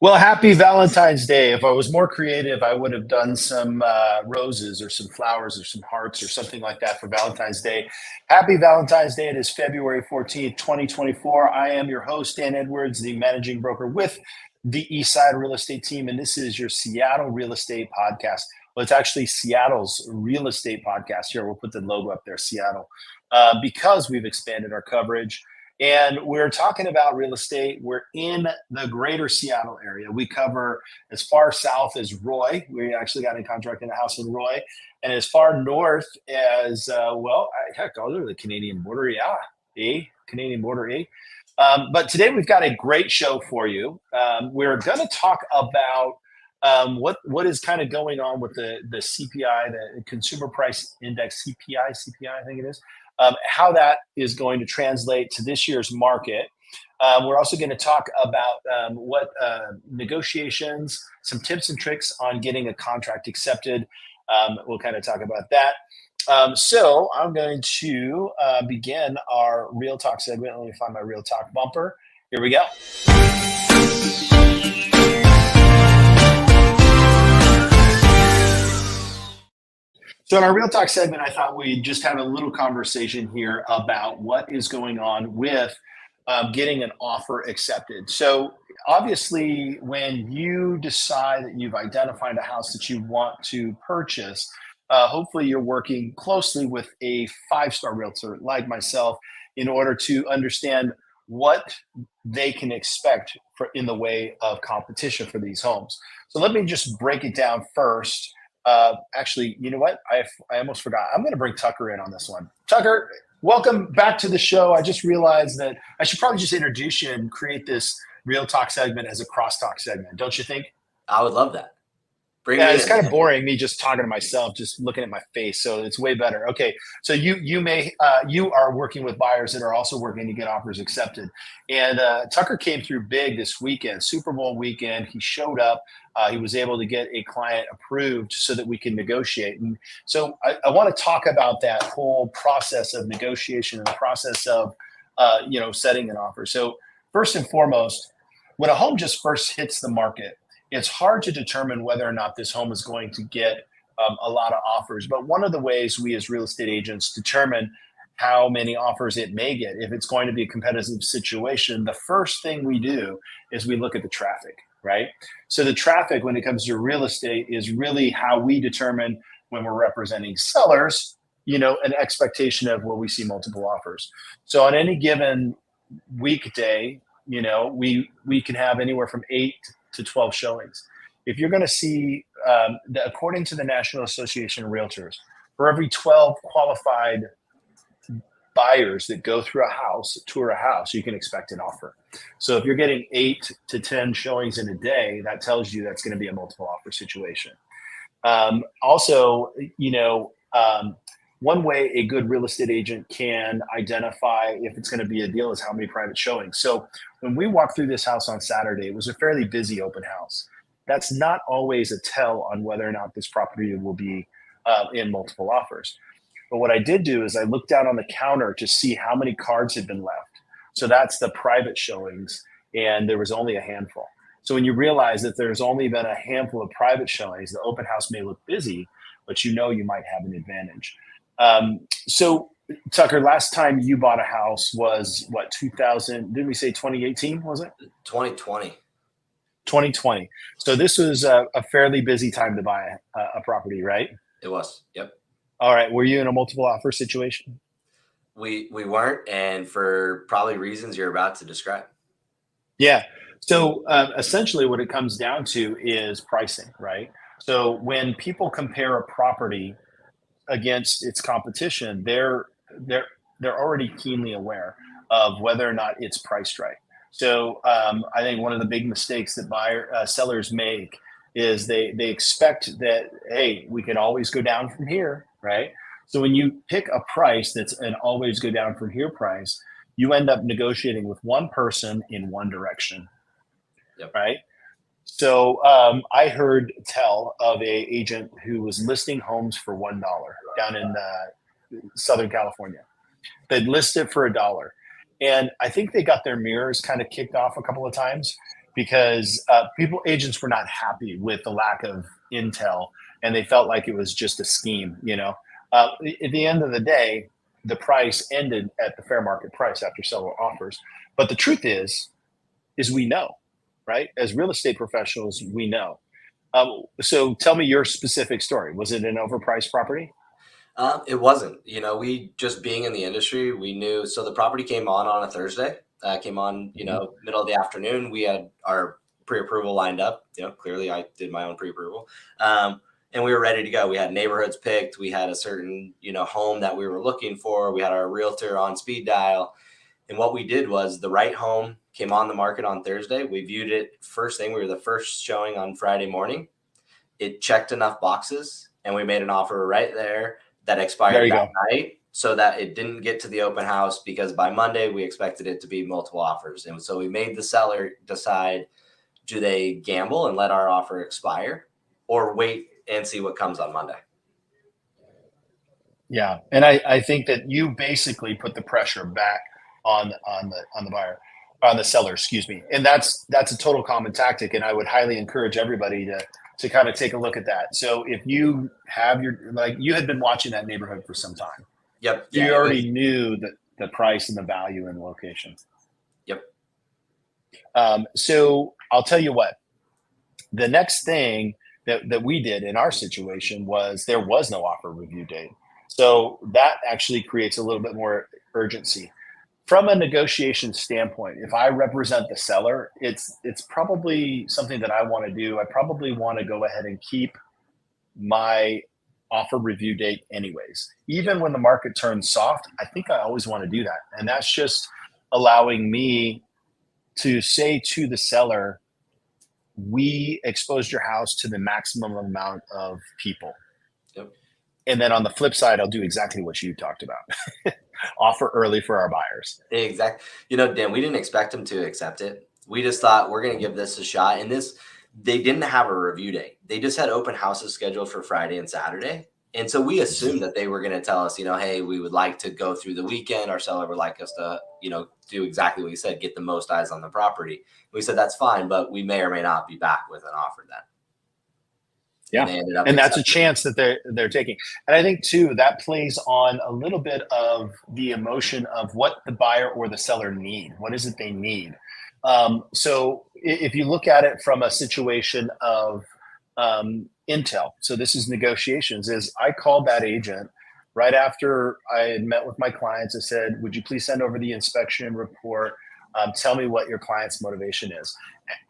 Well, happy Valentine's Day. If I was more creative, I would have done some roses or some flowers or some hearts or something like that for Valentine's Day. Happy Valentine's Day. It is February 14th, 2024. I am your host, Dan Edwards, the managing broker with the Eastside real estate team. And this is your Seattle real estate podcast. Well, it's actually Seattle's real estate podcast. Here, we'll put the logo up there, Seattle, because we've expanded our coverage. And we're talking about real estate. We're in the greater Seattle area. We cover as far south as Roy. We actually got a contract in a house in Roy. And as far north as, heck, all over the Canadian border. Yeah, Canadian border, but today we've got a great show for you. We're going to talk about what is kind of going on with the CPI, the Consumer Price Index, CPI, I think it is. How that is going to translate to this year's market. We're also going to talk about what negotiations, some tips and tricks on getting a contract accepted. We'll kind of talk about that. So I'm going to begin our Real Talk segment. Let me find my Real Talk bumper. Here we go. So in our Real Talk segment, I thought we'd just have a little conversation here about what is going on with getting an offer accepted. So obviously, when you decide that you've identified a house that you want to purchase, hopefully you're working closely with a five-star realtor like myself in order to understand what they can expect in the way of competition for these homes. So let me just break it down first. Actually, you know what? I almost forgot. I'm going to bring Tucker in on this one. Tucker, welcome back to the show. I just realized that I should probably just introduce you and create this Real Talk segment as a crosstalk segment. Don't you think? I would love that. It's kind of boring, me just talking to myself, just looking at my face. So it's way better. Okay, so you are working with buyers that are also working to get offers accepted. And Tucker came through big this weekend, Super Bowl weekend. He showed up. He was able to get a client approved so that we can negotiate. And so I want to talk about that whole process of negotiation and the process of setting an offer. So first and foremost, when a home just first hits the market, it's hard to determine whether or not this home is going to get a lot of offers. But one of the ways we as real estate agents determine how many offers it may get, if it's going to be a competitive situation, the first thing we do is we look at the traffic, right? So the traffic when it comes to real estate is really how we determine when we're representing sellers, an expectation of will we see multiple offers. So on any given weekday, we can have anywhere from 8 to 12 showings. If you're going to see, according to the National Association of Realtors, for every 12 qualified buyers that go through tour a house, you can expect an offer. So if you're getting 8 to 10 showings in a day, that tells you that's going to be a multiple offer situation. One way a good real estate agent can identify if it's going to be a deal is how many private showings. So when we walked through this house on Saturday, it was a fairly busy open house. That's not always a tell on whether or not this property will be in multiple offers. But what I did do is I looked down on the counter to see how many cards had been left. So that's the private showings, and there was only a handful. So when you realize that there's only been a handful of private showings, the open house may look busy, but you might have an advantage. So Tucker, last time you bought a house was what, 2000, didn't we say 2018, was it? 2020. 2020. So this was a fairly busy time to buy a property, right? It was. Yep. All right. Were you in a multiple offer situation? We weren't, and for probably reasons you're about to describe. Yeah. So essentially what it comes down to is pricing, right? So when people compare a property against its competition, they're already keenly aware of whether or not it's priced right. So I think one of the big mistakes that sellers make is they expect that, hey, we can always go down from here, right? So when you pick a price that's an always go down from here price, you end up negotiating with one person in one direction, yep. Right? So I heard tell of a agent who was listing homes for $1 down in Southern California. They'd list it for $1. And I think they got their mirrors kind of kicked off a couple of times because agents were not happy with the lack of intel, and they felt like it was just a scheme. At the end of the day, the price ended at the fair market price after several offers. But the truth is we know, right? As real estate professionals, we know. So tell me your specific story. Was it an overpriced property? It wasn't. We just being in the industry, we knew. So the property came on a Thursday. Came on, middle of the afternoon. We had our pre-approval lined up. Clearly I did my own pre-approval, and we were ready to go. We had neighborhoods picked. We had a certain, home that we were looking for. We had our realtor on speed dial, and what we did was the right home came on the market on Thursday. We viewed it first thing. We were the first showing on Friday morning. It checked enough boxes, and we made an offer right there that expired that night, so that it didn't get to the open house, because by Monday we expected it to be multiple offers. And so we made the seller decide, do they gamble and let our offer expire, or wait and see what comes on Monday? Yeah. And I think that you basically put the pressure back on the buyer, on the seller, excuse me. And that's a total common tactic. And I would highly encourage everybody to kind of take a look at that. So if you have you had been watching that neighborhood for some time. Yep. You already knew the price and the value and location. Yep. So I'll tell you what, the next thing that we did in our situation was there was no offer review date. So that actually creates a little bit more urgency. From a negotiation standpoint, if I represent the seller, it's probably something that I want to do. I probably want to go ahead and keep my offer review date anyways. Even when the market turns soft, I think I always want to do that. And that's just allowing me to say to the seller, we exposed your house to the maximum amount of people. Yep. And then on the flip side, I'll do exactly what you talked about. Offer early for our buyers. Exactly. Dan, we didn't expect them to accept it. We just thought we're going to give this a shot. And they didn't have a review date. They just had open houses scheduled for Friday and Saturday. And so we assumed that they were going to tell us, hey, we would like to go through the weekend. Our seller would like us to, do exactly what you said, get the most eyes on the property. We said, that's fine, but we may or may not be back with an offer then. Yeah. And that's a chance that they're taking. And I think too, that plays on a little bit of the emotion of what the buyer or the seller need. What is it they need? So if you look at it from a situation of intel, so this is negotiations, is I called that agent right after I had met with my clients. I said, would you please send over the inspection report? Tell me what your client's motivation is.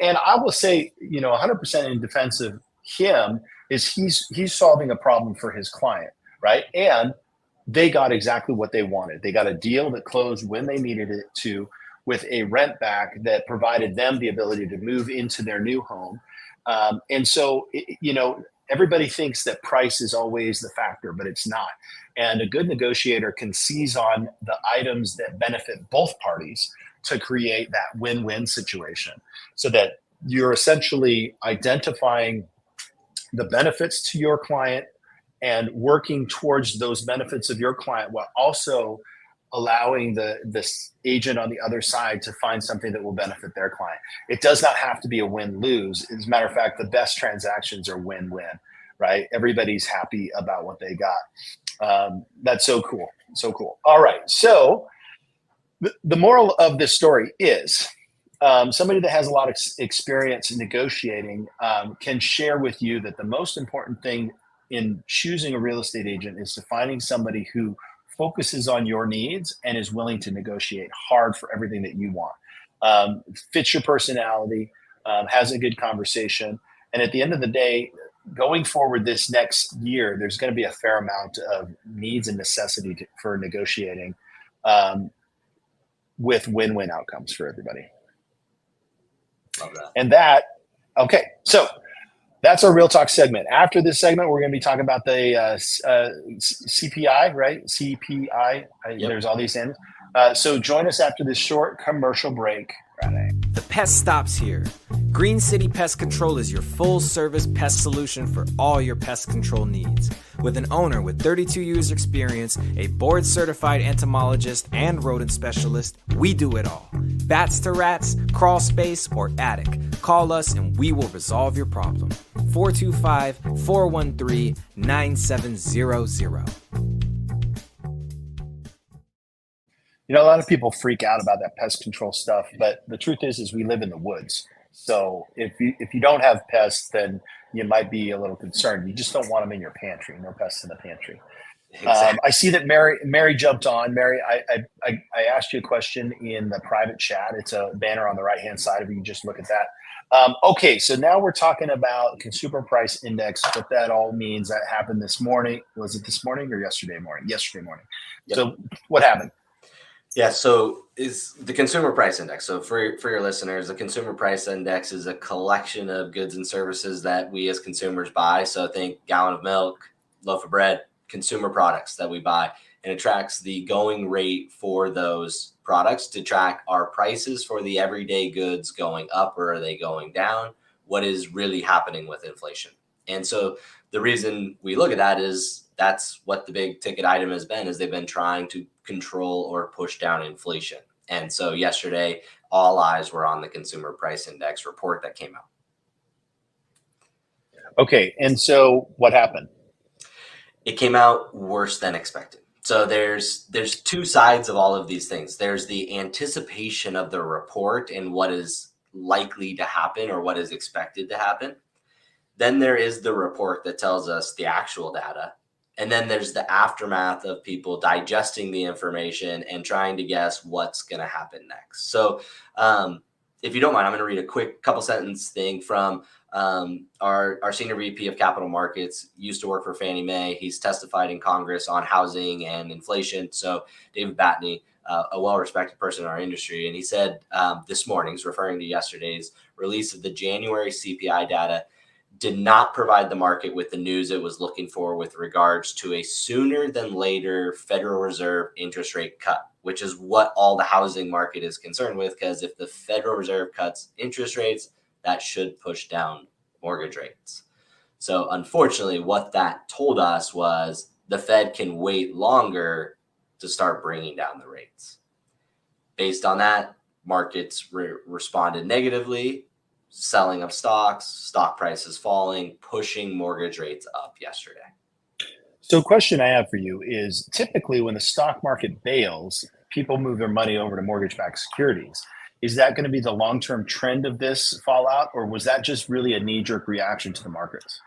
And I will say, 100% in defense of him, is he's solving a problem for his client, right? And they got exactly what they wanted. They got a deal that closed when they needed it to, with a rent back that provided them the ability to move into their new home. And so, everybody thinks that price is always the factor, but it's not. And a good negotiator can seize on the items that benefit both parties to create that win-win situation, so that you're essentially identifying the benefits to your client and working towards those benefits of your client, while also allowing this agent on the other side to find something that will benefit their client. It does not have to be a win-lose. As a matter of fact, the best transactions are win-win, right? Everybody's happy about what they got. That's so cool. So cool. All right. So the moral of this story is, somebody that has a lot of experience in negotiating can share with you that the most important thing in choosing a real estate agent is to finding somebody who focuses on your needs and is willing to negotiate hard for everything that you want, fits your personality, has a good conversation. And at the end of the day, going forward this next year, there's going to be a fair amount of needs and necessity for negotiating with win-win outcomes for everybody. Love that. And okay, so that's our Real Talk segment. After this segment, we're going to be talking about the CPI, right? CPI. Yep. There's all these things. So join us after this short commercial break. The pest stops here. Green City Pest Control is your full-service pest solution for all your pest control needs. With an owner with 32 years experience, a board-certified entomologist, and rodent specialist, we do it all. Bats to rats, crawl space, or attic. Call us and we will resolve your problem. 425-413-9700. You know, a lot of people freak out about that pest control stuff, but the truth is we live in the woods. So if you don't have pests, then you might be a little concerned. You just don't want them in your pantry. No pests in the pantry. Exactly. I see that Mary jumped on. Mary, I asked you a question in the private chat. It's a banner on the right hand side. If you can just look at that. Okay, so now we're talking about consumer price index. What that all means. That happened this morning. Was it this morning or yesterday morning? Yesterday morning. Yep. So what happened? Yeah, so is the consumer price index. So for your listeners, the consumer price index is a collection of goods and services that we as consumers buy. So think gallon of milk, loaf of bread, consumer products that we buy, and it tracks the going rate for those products to track our prices for the everyday goods going up or are they going down? What is really happening with inflation? And so the reason we look at that is that's what the big ticket item has been, is they've been trying to control or push down inflation. And so yesterday, all eyes were on the consumer price index report that came out. Okay, and so what happened? It came out worse than expected. So there's two sides of all of these things. There's the anticipation of the report and what is likely to happen or what is expected to happen. Then there is the report that tells us the actual data. And then there's the aftermath of people digesting the information and trying to guess what's going to happen next. So if you don't mind, I'm going to read a quick couple sentence thing from our senior VP of capital markets, used to work for Fannie Mae. He's testified in Congress on housing and inflation. So David Batney, a well-respected person in our industry. And he said this morning, he's referring to yesterday's release of the January CPI data, did not provide the market with the news it was looking for with regards to a sooner than later Federal Reserve interest rate cut, which is what all the housing market is concerned with, because if the Federal Reserve cuts interest rates, that should push down mortgage rates. So unfortunately, what that told us was the Fed can wait longer to start bringing down the rates. Based on that, markets responded negatively, selling of stocks, stock prices falling, pushing mortgage rates up yesterday. So a question I have for you is, typically when the stock market bails, people move their money over to mortgage-backed securities. Is that going to be the long-term trend of this fallout, or was that just really a knee-jerk reaction to the markets?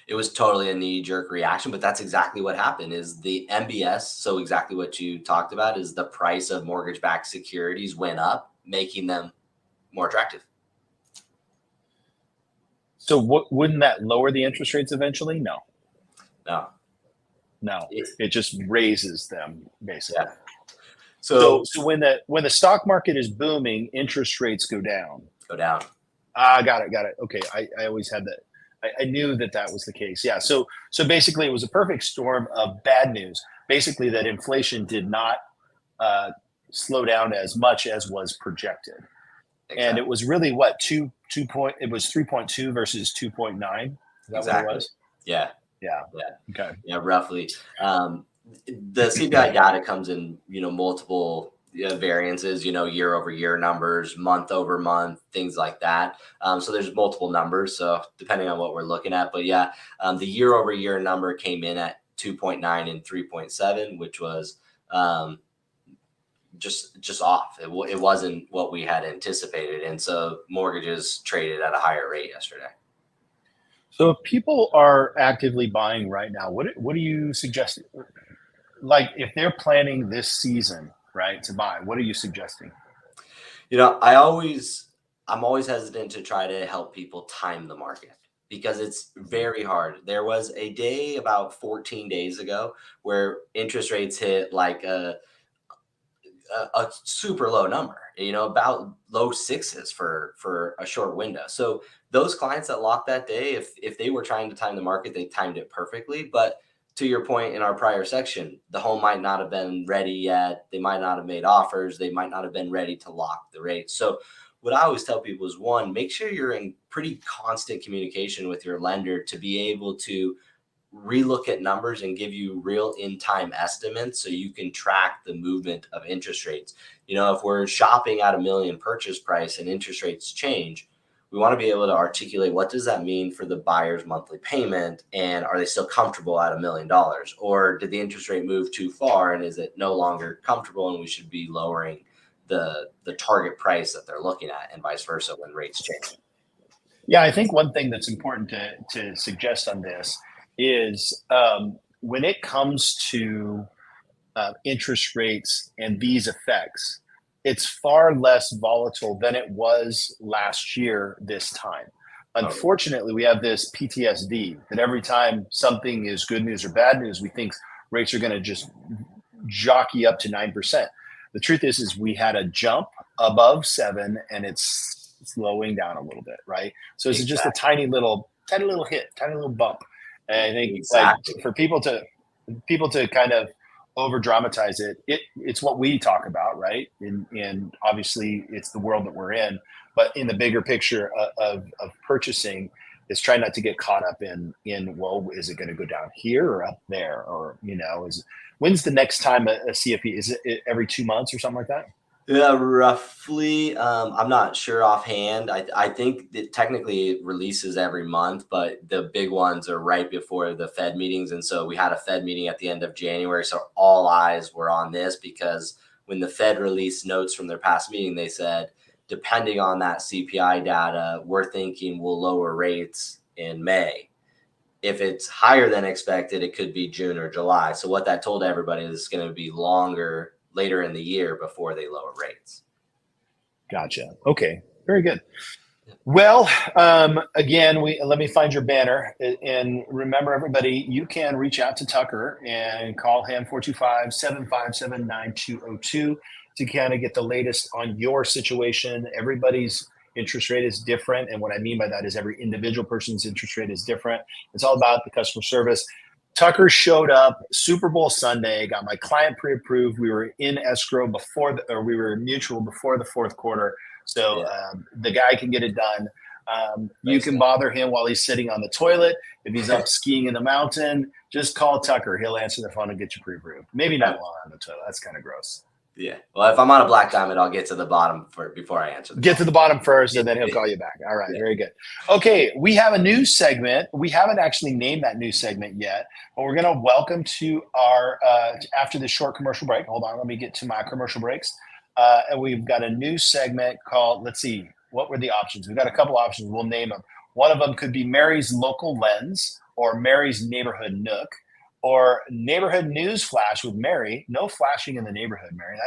It was totally a knee-jerk reaction, but that's exactly what happened. Is the MBS, so exactly what you talked about, is the price of mortgage-backed securities went up, making them more attractive. So wouldn't that lower the interest rates eventually? No. It just raises them, basically. Yeah. So when the stock market is booming, interest rates go down. Got it. Okay, I always had that. I knew that was the case. Yeah. So basically, it was a perfect storm of bad news. Basically, that inflation did not slow down as much as was projected. Exactly. And it was really what, it was 3.2 versus 2.9. Is that exactly what it was? Yeah. Okay. Yeah, roughly. The CPI data comes in, multiple variances, year over year numbers, month over month, things like that. So there's multiple numbers. So depending on what we're looking at, but yeah, the year over year number came in at 2.9 and 3.7, which was just off. It wasn't what we had anticipated. And so mortgages traded at a higher rate yesterday. So if people are actively buying right now, what do you suggest? Like if they're planning this season, right, to buy, what are you suggesting? I'm always hesitant to try to help people time the market because it's very hard. There was a day about 14 days ago where interest rates hit like a super low number, about low sixes for a short window. So those clients that locked that day, if they were trying to time the market, they timed it perfectly. But to your point in our prior section, the home might not have been ready yet. They might not have made offers. They might not have been ready to lock the rate. So what I always tell people is, one, make sure you're in pretty constant communication with your lender to be able to relook at numbers and give you real in-time estimates so you can track the movement of interest rates. If we're shopping at $1 million purchase price and interest rates change, we want to be able to articulate what does that mean for the buyer's monthly payment, and are they still comfortable at $1 million, or did the interest rate move too far and is it no longer comfortable and we should be lowering the target price that they're looking at, and vice versa when rates change. Yeah, I think one thing that's important to suggest on this is when it comes to interest rates and these effects, it's far less volatile than it was last year this time. Unfortunately, we have this PTSD that every time something is good news or bad news, we think rates are going to just jockey up to 9%. The truth is we had a jump above 7 and it's slowing down a little bit, right? So it's just a tiny little hit, tiny little bump. And I think like for people to kind of over dramatize it's what we talk about, right? And obviously it's the world that we're in, but in the bigger picture of purchasing, is trying not to get caught up in well, is it going to go down here or up there, or when's the next time a CFP? Is it every 2 months or something like that? Yeah, roughly. I'm not sure offhand. I think that technically it releases every month, but the big ones are right before the Fed meetings. And so we had a Fed meeting at the end of January. So all eyes were on this, because when the Fed released notes from their past meeting, they said, depending on that CPI data, we're thinking we'll lower rates in May. If it's higher than expected, it could be June or July. So what that told everybody is it's going to be longer later in the year before they lower rates. Gotcha. Okay. Very good. Well, again, let me find your banner, and remember, everybody, you can reach out to Tucker and call him 425-757-9202 to kind of get the latest on your situation. Everybody's interest rate is different. And what I mean by that is every individual person's interest rate is different. It's all about the customer service. Tucker showed up Super Bowl Sunday, got my client pre-approved. We were in escrow we were mutual before the fourth quarter. So the guy can get it done. You can bother him while he's sitting on the toilet. If he's up skiing in the mountain, just call Tucker. He'll answer the phone and get you pre-approved. Maybe not while on the toilet. That's kind of gross. Yeah. Well, if I'm on a black diamond, I'll get to the bottom before I answer. Get to the bottom first, and then he'll call you back. All right. Very good. Okay. We have a new segment. We haven't actually named that new segment yet, but we're going to welcome to our, after this short commercial break. Hold on. Let me get to my commercial breaks. And we've got a new segment called, let's see, what were the options? We've got a couple options. We'll name them. One of them could be Mary's Local Lens, or Mary's Neighborhood Nook, or Neighborhood News Flash with Mary. No flashing in the neighborhood, Mary.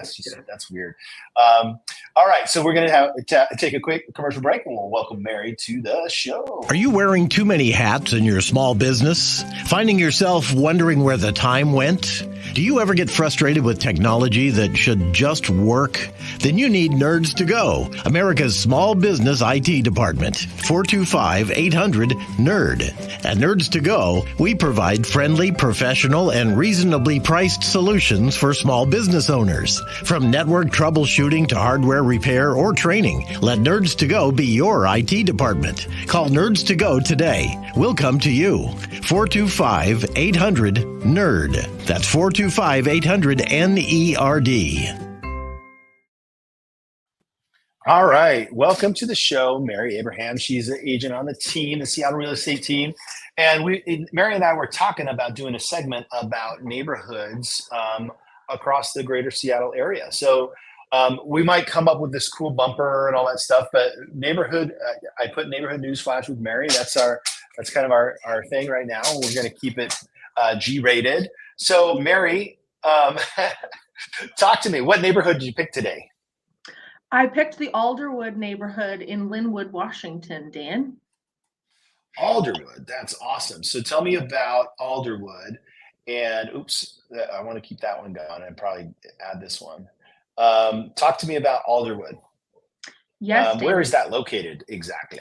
That's weird. All right, so we're going to have take a quick commercial break, and we'll welcome Mary to the show. Are you wearing too many hats in your small business? Finding yourself wondering where the time went? Do you ever get frustrated with technology that should just work? Then you need Nerds to Go, America's small business IT department. 425-800-NERD. At Nerds to Go, we provide friendly, professional, and reasonably priced solutions for small business owners. From network troubleshooting to hardware repair or training, let Nerds to Go be your IT department. Call Nerds to Go today. We'll come to you. 425-800-NERD. That's 425-800-NERD. All right. Welcome to the show, Mary Abraham. She's an agent on the team, the Seattle real estate team. And Mary and I were talking about doing a segment about neighborhoods across the greater Seattle area. So we might come up with this cool bumper and all that stuff, but neighborhood, I put Neighborhood News Flash with Mary. That's kind of our thing right now. We're going to keep it G-rated. So Mary, talk to me. What neighborhood did you pick today? I picked the Alderwood neighborhood in Linwood, Washington, Dan. Alderwood, that's awesome. So tell me about Alderwood. And I want to keep that one down and probably add this one. Talk to me about Alderwood. Yes. Where is that located exactly?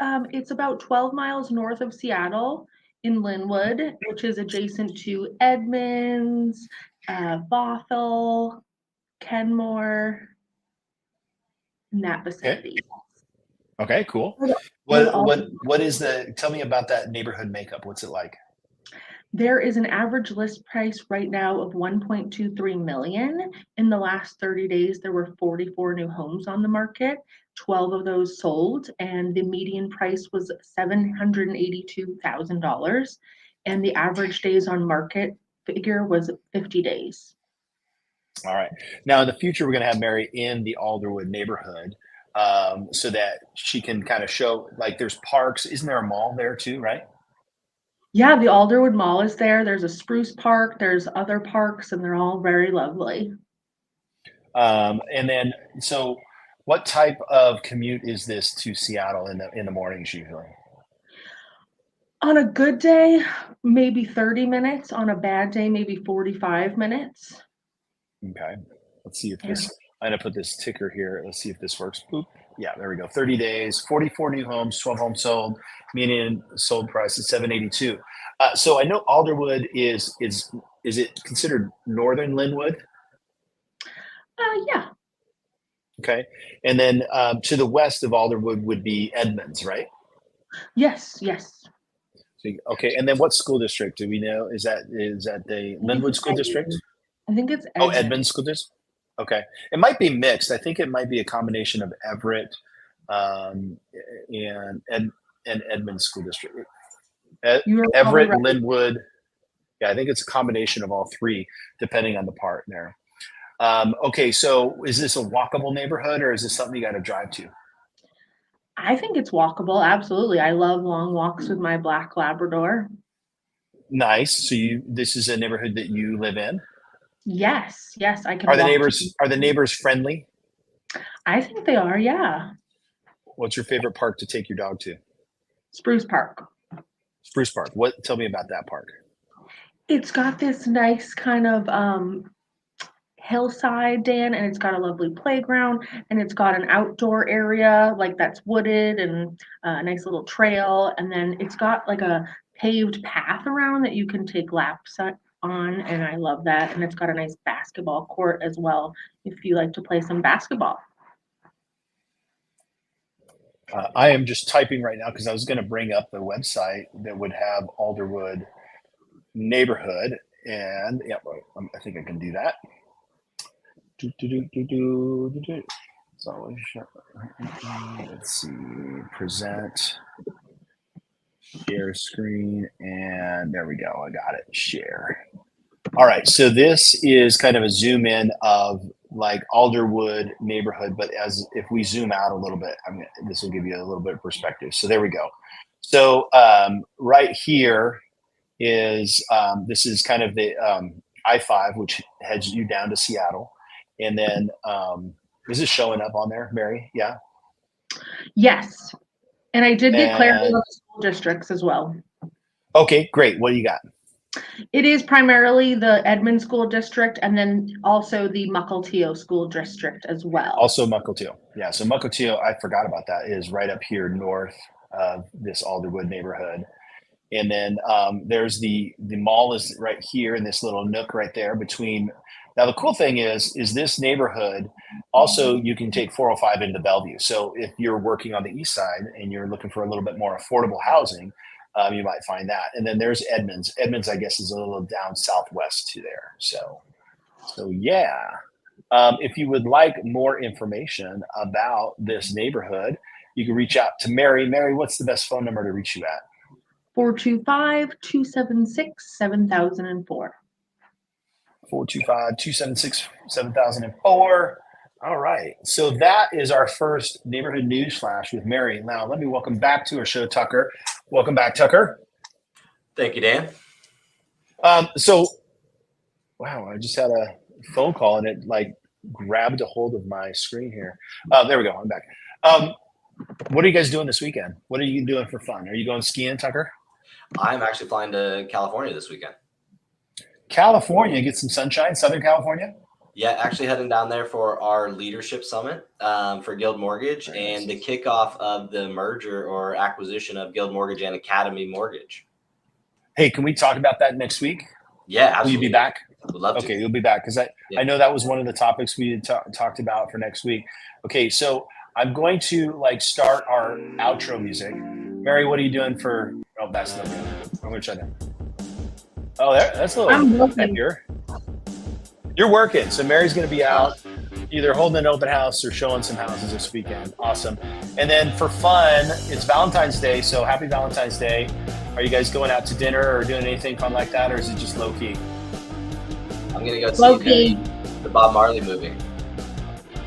It's about 12 miles north of Seattle in Linwood, which is adjacent to Edmonds, Bothell, Kenmore, in that vicinity. Okay, cool. Tell me about that neighborhood makeup. What's it like? There is an average list price right now of 1.23 million. In the last 30 days, there were 44 new homes on the market. 12 of those sold, and the median price was $782,000. And the average days on market figure was 50 days. All right. Now, in the future, we're going to have Mary in the Alderwood neighborhood so that she can kind of show, like, there's parks. Isn't there a mall there too, right? Yeah, the Alderwood Mall is there. There's a spruce park, there's other parks, and they're all very lovely. And then, so what type of commute is this to Seattle in the mornings usually? On a good day, maybe 30 minutes. On a bad day, maybe 45 minutes. Okay. Let's see if Yeah. this, I'm going to put this ticker here. Let's see if this works. Boop. Yeah, there we go. 30 days, 44 new homes, 12 homes sold, median sold price is 782. So I know Alderwood is it considered northern Linwood? Yeah. Okay. And then to the west of Alderwood would be Edmonds, right? Yes. So, okay. And then what school district do we know? Is that the Linwood School District? I think it's Oh, Edmonds School District. Okay. It might be mixed. I think it might be a combination of Everett and Edmonds School District. Everett, right. Linwood. Yeah, I think it's a combination of all three, depending on the part there. Okay, so is this a walkable neighborhood or is this something you got to drive to? I think it's walkable. Absolutely. I love long walks with my black Labrador. Nice. So this is a neighborhood that you live in? Yes. I can Are the walk neighbors friendly? I think they are, yeah. What's your favorite park to take your dog to? Spruce Park. Spruce Park. Tell me about that park. It's got this nice kind of hillside, Dan, and it's got a lovely playground, and it's got an outdoor area like that's wooded and a nice little trail, and then it's got like a paved path around that you can take laps on, and I love that. And it's got a nice basketball court as well if you like to play some basketball. I am just typing right now because I was going to bring up the website that would have Alderwood neighborhood, and yeah, I think I can do that. So let's see, present, share screen, and there we go. I got it. Share. All right, so this is kind of a zoom in of like Alderwood neighborhood, but as if we zoom out a little bit, this will give you a little bit of perspective. So there we go. So right here is this is kind of the I-5, which heads you down to Seattle. And then is this showing up on there, Mary? Yeah. Yes. And I did get clarity on the school districts as well. Okay, great. What do you got? It is primarily the Edmonds School District and then also the Mukilteo School District as well. Also Mukilteo. Yeah, so Mukilteo, I forgot about that, is right up here north of this Alderwood neighborhood. And then there's the mall is right here in this little nook right there between. Now, the cool thing is this neighborhood, also you can take 405 into Bellevue. So if you're working on the east side and you're looking for a little bit more affordable housing, you might find that. And then there's Edmonds. Edmonds, I guess, is a little down southwest to there. So yeah. If you would like more information about this neighborhood, you can reach out to Mary. Mary, what's the best phone number to reach you at? 425-276-7004. 425-276-7004. All right. So that is our first neighborhood news flash with Mary. Now, let me welcome back to our show, Tucker. Welcome back, Tucker. Thank you, Dan. So, wow, I just had a phone call and it like grabbed a hold of my screen here. There we go. I'm back. What are you guys doing this weekend? What are you doing for fun? Are you going skiing, Tucker? I'm actually flying to California this weekend. California, get some sunshine, Southern California? Yeah, actually heading down there for our leadership summit for Guild Mortgage and the kickoff of the merger or acquisition of Guild Mortgage and Academy Mortgage. Hey, can we talk about that next week? Yeah, absolutely. Will you be back? Would love to. Okay, you'll be back because I know that was one of the topics we had talked about for next week. Okay, so I'm going to like start our outro music. Mary, what are you doing for? Oh, that's not good. I'm going to try that. Oh, that's a I'm little working. happier. You're working, so Mary's going to be out either holding an open house or showing some houses this weekend. Awesome. And then for fun, it's Valentine's Day, so happy Valentine's Day. Are you guys going out to dinner or doing anything fun like that, or is it just low key? I'm gonna go Low see key. the Bob Marley movie.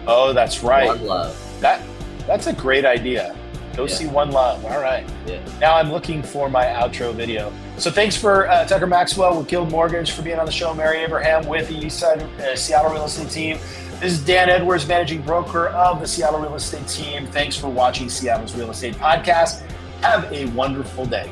Oh, that's right. One Love. That's a great idea. Go see One Love. All right. Yeah. Now I'm looking for my outro video. So thanks for Tucker Maxwell with Guild Mortgage for being on the show. Mary Abraham with the Eastside Seattle Real Estate Team. This is Dan Edwards, managing broker of the Seattle Real Estate Team. Thanks for watching Seattle's Real Estate Podcast. Have a wonderful day.